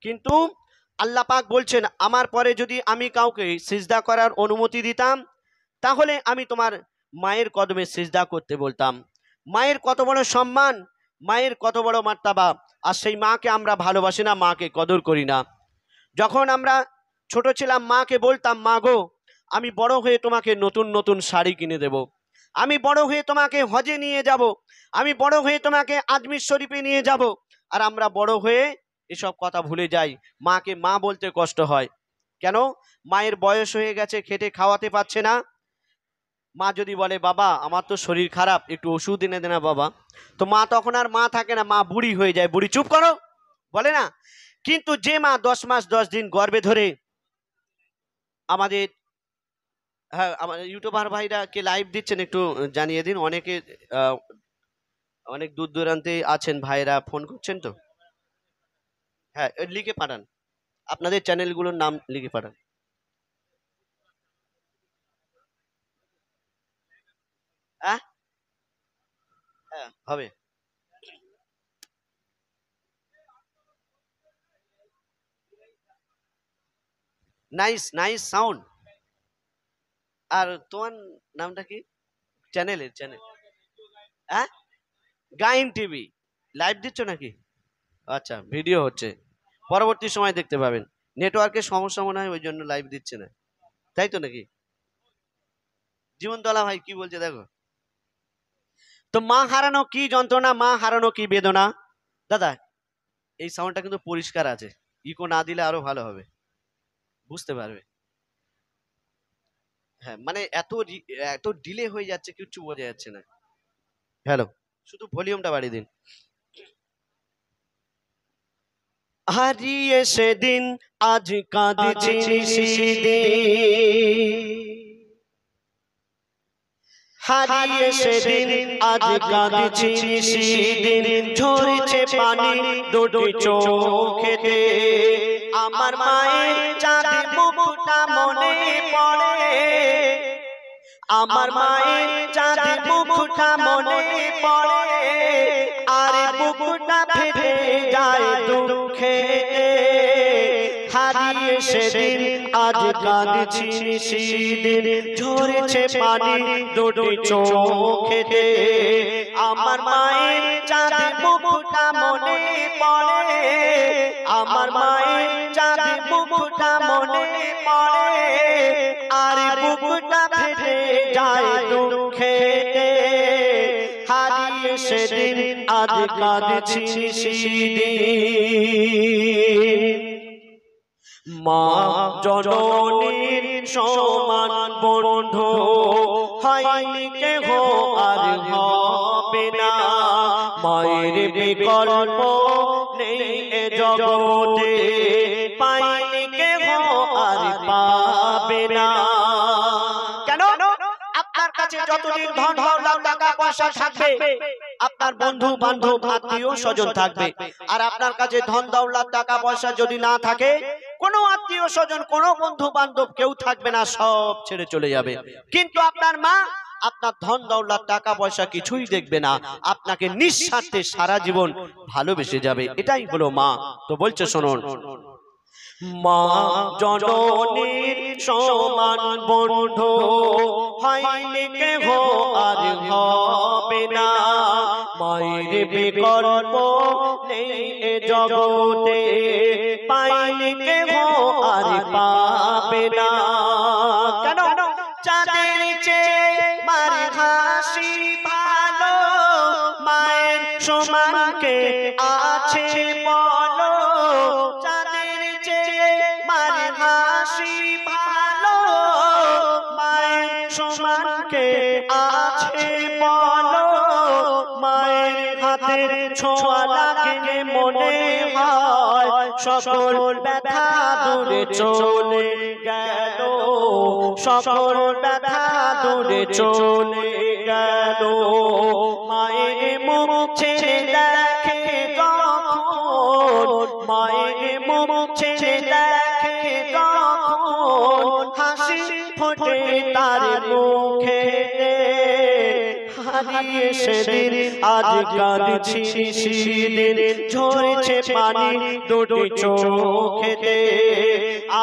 কিন্তু আল্লাহ পাক বলছেন আমার পরে যদি আমি কাউকে সিজদা করার অনুমতি দিতাম তাহলে আমি তোমার মায়ের কদমে সিজদা করতে বলতাম। মায়ের কত বড় সম্মান, মায়ের কত বড় মার্তাবা, আর সেই মাকে আমরা ভালোবাসি না, মাকে কদর করি না। যখন আমরা ছোট ছিলাম মাকে বলতাম, মা গো আমি বড় হয়ে তোমাকে নতুন নতুন শাড়ি কিনে দেব, আমি বড় হয়ে তোমাকে হজে নিয়ে যাব, আমি বড় হয়ে তোমাকে আজমির শরীফে নিয়ে যাব। আর আমরা বড় হয়ে এসব কথা ভুলে যাই, মাকে মা বলতে কষ্ট হয়। কেন? মায়ের বয়স হয়ে গেছে, খেটে খাওয়াতে পারছে না। মা যদি বলে বাবা আমার তো শরীর খারাপ, একটু ওষুধ এনে দে না বাবা, তো মা তখন আর মা থাকে না, মা বুড়ি হয়ে যায়। বুড়ি চুপ করো বলে না। কিন্তু যে মা 10 মাস 10 দিন গর্ভে ধরে আমাদের, হ্যাঁ আমাদের ইউটিউবার ভাইরা কে লাইভ দিচ্ছেন একটু জানিয়ে দিন। অনেকে অনেক দূর দূরান্তে আছেন, ভাইরা ফোন করছেন তো, হ্যাঁ লিখে পাঠান, আপনাদের চ্যানেলগুলোর নাম লিখে পাঠান। হ্যাঁ হ্যাঁ হবে। Nice nice sound. আর তোমার নামটা কি? চ্যানেল হ্যাঁ গাইন টিভি লাইভ দিচ্ছ নাকি? আচ্ছা ভিডিও হচ্ছে, পরবর্তী সময় দেখতে পাবেন। নেটওয়ার্কের সমস্যা মনে হয় ওই জন্য লাইভ দিচ্ছে না, তাই তো নাকি? জীবনতলা ভাই কি বলছে দেখো তো। মা হারানো কি যন্ত্রণা, মা হারানো কি বেদনা। দাদা এই সাউন্ডটা কিন্তু পরিষ্কার আছে, ইকো না দিলে আরো ভালো হবে, বুঝতে পারবে। হ্যাঁ মানে এত ডিলে হয়ে যাচ্ছে, কিচ্ছু বোঝা যাচ্ছে না। হ্যালো, শুধু ভলিউমটা বাড়িয়ে দিন। হারিয়ে সেদিন আজ কাঁদছি সেদিন, হারিয়ে সেদিন আজ কাঁদছি সেদিন, ঝরছে পানি দুটি চোখেতে, আমার মায়ের চাঁদের মুখটা মনে পড়ে, আমার মায়ের চাঁদের মুখটা মনে পড়ে, আর বুকটা ফেটে যায় দুঃখে। হারিয়ে সেদিন আজ কাঁদছি সেদিন, ঝরছে পানি দুটি চোখেতে, আমার মায়ের চাঁদের মুখটা মনে পড়ে, আমার মায়ের চাঁদের মুখটা মনে পড়ে, আর বুকটা ফেটে যায় দুঃখে। হারিয়ে সেদিন আজ কাঁদছি সেদিন। মা জননীর সমান বন্ধু হয়নি কেহ আর হবে না, মায়ের বিকল্প নেই এ জগতে, পাইনি কেহ আর পাবে না। কেন? আপনার কাছে যতদিন ধন দৌলত টাকা পয়সা থাকবে, আপনার বন্ধু বান্ধব আত্মীয় স্বজন থাকবে, আর আপনার কাছে ধন দৌলত টাকা পয়সা যদি না থাকে, কোনো আত্মীয় স্বজন কোনো বন্ধু বান্ধব কেউ থাকবে না, সব ছেড়ে চলে যাবে। কিন্তু আপনার মা আপনার ধন দৌলত টাকা পয়সা কিছুই দেখবে না, আপনাকে নিঃস্বার্থে সারা জীবন ভালোবেসে যাবে। এটাই হলো মা। তো বলছে শুনুন, মা জননীর সমান বন্ধু হয়নি কেহ আর হবে না, মায়ের বিকল্প নেই এ জগতে, পাইনি কেহ আর পাবে না। কেন? চাঁদের চেয়ে মার হাসি ভালো, মায়ের সমান কে আছে বলো, চাঁদের চেয়ে মার হাসি ভালো, মায়ের সমান কে আছে বলো, মায়ের হাতের ছোঁয়া লাগলে মনে হয় সকল ব্যথা দূরে চলে গেল, সকল ব্যথা দূরে চলে গেল। মায়ের মুখ ছেড়ে দেখে যখন, মায়ের মুখ ছেড়ে দেখে যখন, হাসি ফোটে তার মুখে। হারিয়ে সেদিন আজ কাঁদছি নিশিদিন ঝরছে পানি দুটি চোখেতে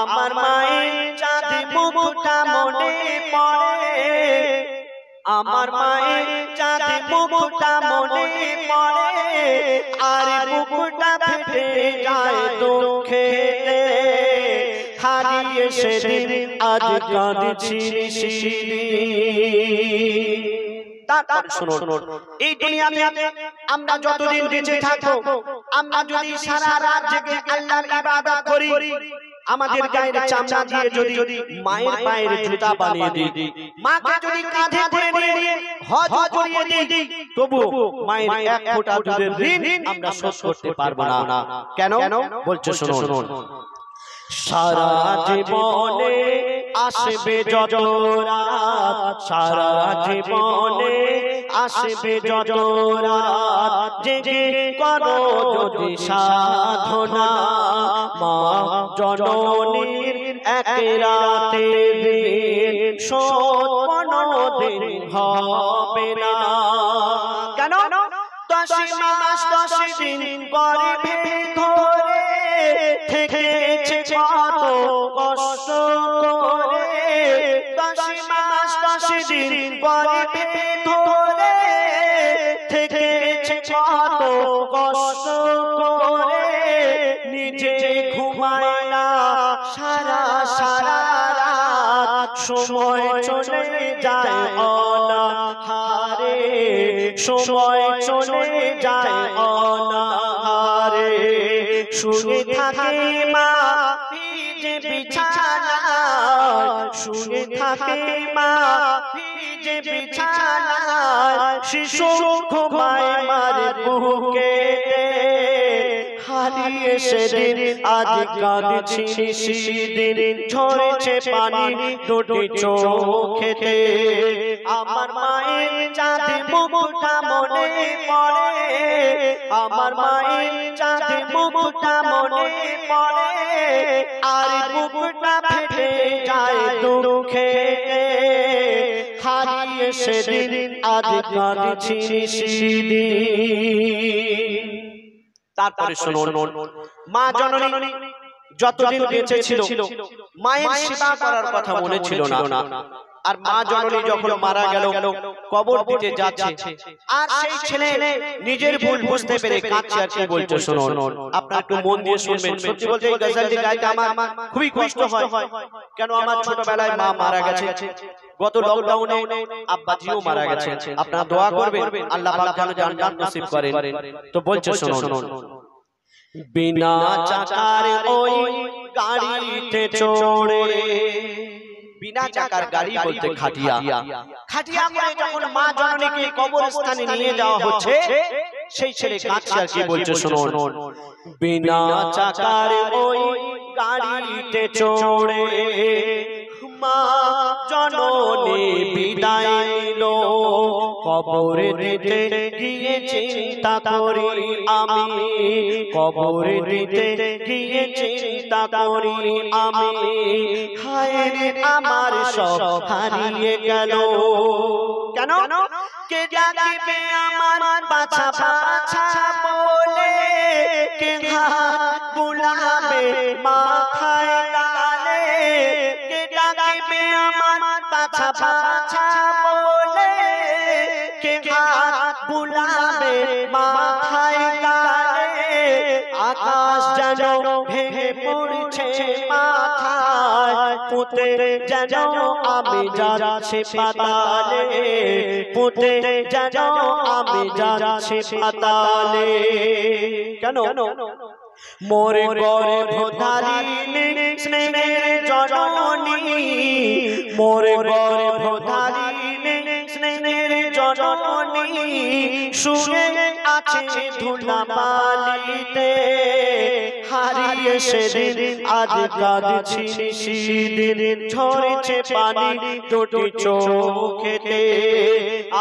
আমার মায়ের চাঁদ মুখটা মনে পড়ে আমার মায়ের চাঁদ মুখটা মনে পড়ে আর বুকটা ফেটে যায় দুঃখে হারিয়ে সেদিন আজ কাঁদছি নিশিদিন। তারপর শুনুন, এই দুনিয়াতে আমরা যতদিন বেঁচে থাকবো আমরা যদি সারা রাত জেগে আল্লাহর ইবাদত করি আমাদের গায়ের চামড়া দিয়ে যদি মায়ের পায়ের জুতা বানিয়ে দিই মাকে যদি কাঁধে করে নিয়ে হজ করিয়ে দিই তবু মায়ের এক ফোঁটা দুধের ঋণ আমরা শোধ করতে পারবো না। কেন বলছে শুনুন, সারা জীবনে আসবে যত রাত সারা জীবনে আসবে যত রাত জেগে করো যদি সাধনা মা জননীর এক রাতে দিন শোধ কোনদিন হবে না। কেন 10 মাস 10 দিন গর্ভে ধরে থেকেছে কত কষ্ট করে 10 মাস 10 দিন গর্ভে ধরে থেকেছে কত কষ্ট করে নিজে ঘুমায় না সারা সারা রাত সময় চলে যায় অনাহারে সময় চলে যায় অনাহারে শুয়ে থাকে মা ভিজে বিছানায় শুয়ে থাকে মা ভিজে বিছানায় শিশু ঘুমায় মার বুকে হারিয়ে সেদিন আজ কাঁদছি নিশিদিন ঝরছে পানি দুটি চোখেতে আমার মায়ের চাঁদ মুখটা মনে পড়ে আমার মায়ের চাঁদ মুখটা মনে পড়ে আর বুকটা ফেটে যায় দুঃখে হারিয়ে সেদিন আজ কাঁদছি নিশিদিন। তারপরে শুনুন, মা জননী যতদিন বেঁচে ছিল মায়ের সেবা করার কথা মনে ছিল না আর মা জননী যখন মারা গেল কবর দিতে যাচ্ছে আর সেই ছেলে নিজের ভুল বুঝতে পেরে কাঁদছে আর কি বলছে শুনুন আপনারা একটু মন দিয়ে শুনবেন। সত্যি বলতে এই গজলটি গাইতে আমার খুবই কষ্ট হয়। কেন আমার ছোটবেলায় মা মারা গেছে, গত লকডাউনে আব্বাজিও মারা গেছে। আপনারা দোয়া করবেন আল্লাহ পাক যেন জান্নাত নসিব করেন। তো বলছে শুনুন, বিনা চাকার ওই গাড়িতে চড়ে বিনা চাকার গাড়ি বলতে খাটিয়া খাটিয়া করে যখন মা জননীকে কবরস্থানে নিয়ে যাওয়া হচ্ছে সেই ছেলে কাঁদছে আর কি বলছে শুনুন, বিনা চাকার ওই গাড়িতে চড়ে মা জননী বিদায় নিল কবরে দিতে গিয়ে চিন্তা করি আমি কবরে দিতে গিয়ে চিন্তা করি আমি হায় রে আমার সব হারিয়ে গেল। কেন কে ডাকবে আমার বাছা বাছা বলে কে হাত বুলাবে মাথায় গালে কে ডাকবে আমার বাছা বাছা বলে কে হাত বুলাবে মাথায় গালে আকাশ যেন ভেঙে পড়ছে মাথায় পুঁতে যেন আমি যাচ্ছি পাতালে পুঁতে যেন আমি যাচ্ছি পাতালে। কেন মোরে গর্ভধারিণী স্নেহের জননী মোরে গর্ভধারিণী স্নেহের জননী শুয়ে আছে ধুলাবালিতে হারিয়ে সেদিন আজ কাঁদছি নিশিদিন ঝরছে পানি দুটি চোখেতে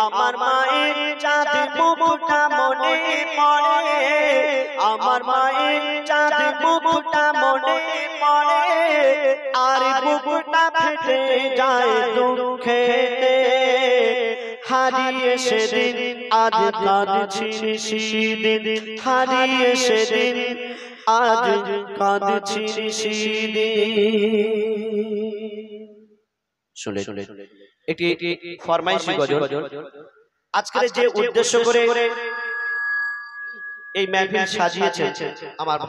আমার মায়ের চাঁদ মুখটা মনে পড়ে আমার মায়ের চাঁদ মুখটা মনে পড়ে আর বুকটা ফেটে যায় দুঃখেতে হারিয়ে সেদিন আজ কাঁদছি নিশিদিন, হারিয়ে সেদিন আজ কাঁদছি নিশিদিন। শুনে এটি ফরমাইশি গজল। আজকের যে উদ্দেশ্য করে এই মাহফিল সাজিয়েছেন আমার